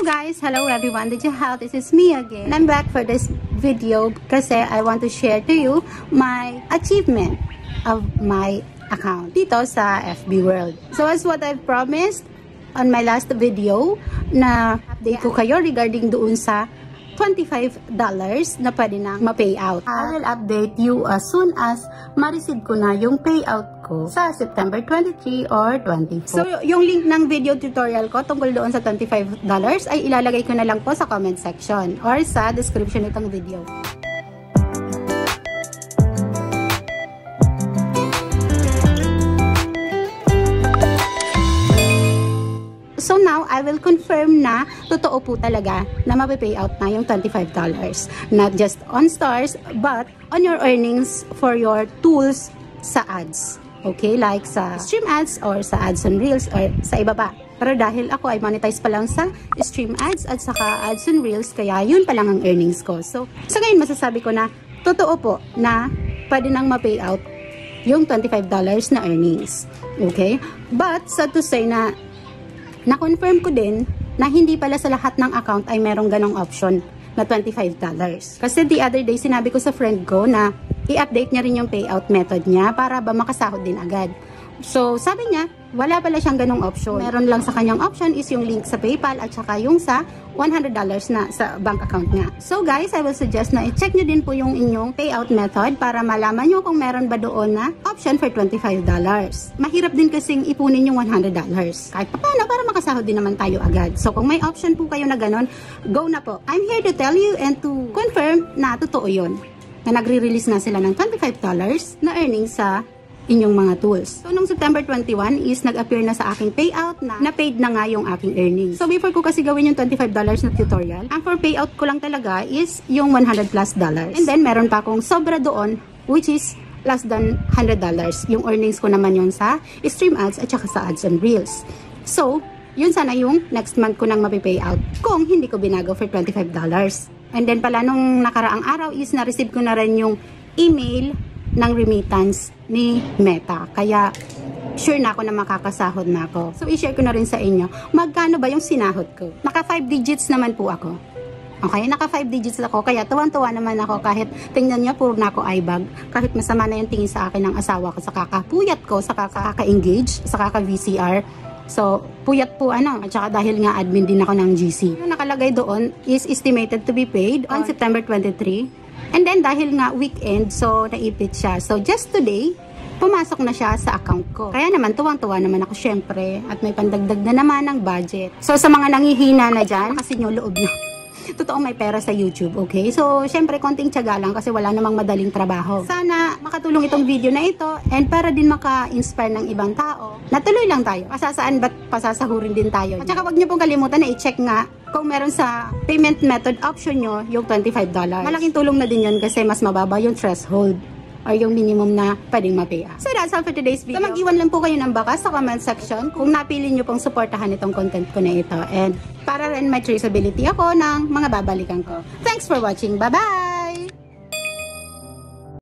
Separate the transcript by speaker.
Speaker 1: guys, hello everyone, Digihal, this is me again. And I'm back for this video kasi I want to share to you my achievement of my account dito sa FB World. So as what I've promised on my last video, na update ko kayo regarding doon sa $25 na pwede nang ma-payout. I will update you as soon as ma-receive ko na yung payout ko sa September 23 or 24. So, yung link ng video tutorial ko tungkol doon sa $25 ay ilalagay ko na lang po sa comment section or sa description nitong video. So now, I will confirm na totoo po talaga na mape-payout na yung $25. Not just on stars, but on your earnings for your tools sa ads. Okay? Like sa stream ads or sa ads on reels or sa iba pa. Pero dahil ako ay monetize pa lang sa stream ads at saka ads on reels, kaya yun pa lang ang earnings ko. So ngayon masasabi ko na totoo po na pwede nang ma-payout yung $25 na earnings. Okay? But sad to say na na-confirm ko din na hindi pala sa lahat ng account ay merong ganong option na $25. Kasi the other day, sinabi ko sa friend ko na i-update niya rin yung payout method niya para ba makasahod din agad. So, sabi niya, wala pala siyang ganong option. Meron lang sa kanyang option is yung link sa PayPal at saka yung sa $100 na sa bank account niya. So guys, I will suggest na i-check nyo din po yung inyong payout method para malaman nyo kung meron ba doon na option for $25. Mahirap din kasing ipunin yung $100. Kahit pa paano, para makasahod din naman tayo agad. So kung may option po kayo na ganon, go na po. I'm here to tell you and to confirm na totoo yun. Na nagre-release na sila ng $25 na earnings sa inyong mga tools. So, nung September 21 is nag-appear na sa aking payout na paid na nga yung aking earnings. So, before ko kasi gawin yung $25 na tutorial, ang for payout ko lang talaga is yung $100+. And then, meron pa akong sobra doon, which is less than $100. Yung earnings ko naman yun sa stream ads at saka sa ads and reels. So, yun sana yung next month ko nang mapipayout kung hindi ko binago for $25. And then pala, nung nakaraang araw is na-receive ko na rin yung email ng remittance ni Meta. Kaya, sure na ako na makakasahod na ako. So, i-share ko na rin sa inyo. Magkano ba yung sinahod ko? Naka 5 digits naman po ako. Okay? Naka 5 digits ako. Kaya, tuwan-tuwa naman ako kahit tingnan niya, puro na ako eyebag. Kahit masama na yung tingin sa akin ng asawa ko sa kakapuyat ko, sa kaka-engage, sa kaka-VCR. So, puyat po ano. At saka dahil nga admin din ako ng GC. Yung nakalagay doon is estimated to be paid on September 23. And then, dahil nga weekend, so naipit siya. So, just today, pumasok na siya sa account ko. Kaya naman, tuwang-tuwa naman ako syempre. At may pandagdag na naman ng budget. So, sa mga nangihina na dyan, kasi nyo loob nyo. Totoo may pera sa YouTube, okay? So, syempre, konting tiyaga lang kasi wala namang madaling trabaho. Sana makatulong itong video na ito and para din maka-inspire ng ibang tao. Natuloy lang tayo. Pasasaan ba't pasasahurin din tayo? At saka wag nyo pong kalimutan na i-check nga kung meron sa payment method option nyo yung $25. Malaking tulong na din yun kasi mas mababa yung threshold or yung minimum na pwedeng ma-payout. So that's all for today's video. So mag-iwan lang po kayo ng bakas sa comment section kung napili nyo pong suportahan itong content ko na ito. And para rin may traceability ako ng mga babalikan ko. Thanks for watching. Bye-bye!